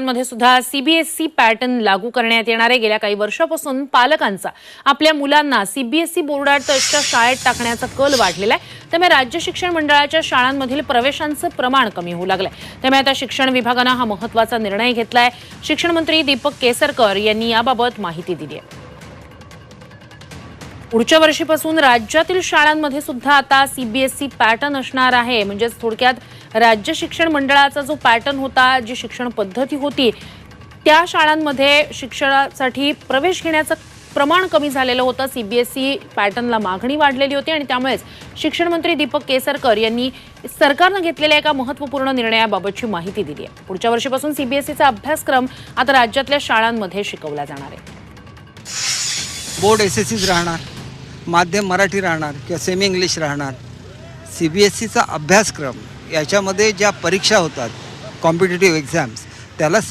मध्ये सुद्धा CBSE pattern लागू करण्यात येणार आहे। गेल्या काही वर्षापासून पालकांचा आपल्या मुलांना सीबीएसई बोर्डाच्या शाळेत टाकण्याचा कल वाढलेला आहे। त्यामुळे राज्य शिक्षण मंडळाच्या शाळांमधील प्रवेशांचं प्रमाण कमी होऊ लागलंय। त्यामुळे आता शिक्षण विभागाने हा महत्त्वाचा निर्णय घेतलाय। शिक्षण मंत्री दीपक केसरकर यांनी याबाबत माहिती दिली आहे। पुढच्या वर्षीपासून राज्यातील शाळांमध्ये सुद्धा आता सीबीएसई पॅटर्न असणार आहे। म्हणजे थोडक्यात राज्य शिक्षण मंडळाचा जो पॅटर्न होता, जी शिक्षण पद्धती होती, त्या शाळांमध्ये शिक्षणासाठी प्रवेश घेण्याचं प्रमाण कमी झालेलं होतं। सीबीएसई पॅटर्नला मागणी वाढलेली होती आणि त्यामुळेच शिक्षण मंत्री दीपक केसरकर यांनी सरकारने घेतलेल्या एका महत्त्वपूर्ण निर्णयाबाबतची माहिती दिली आहे। पुढच्या वर्षीपासून सीबीएसईचा अभ्यासक्रम आता राज्यातल्या शाळांमध्ये शिकवला जाणार आहे। बोर्ड एसएससीच राहणार, माध्यम मराठी राहणार किंवा सेमी इंग्लिश राहणार। सीबीएसईचा अभ्यासक्रम याच्यामध्ये ज्या परीक्षा होतात, कॉम्पिटिटिव्ह एक्झाम्स, त्याला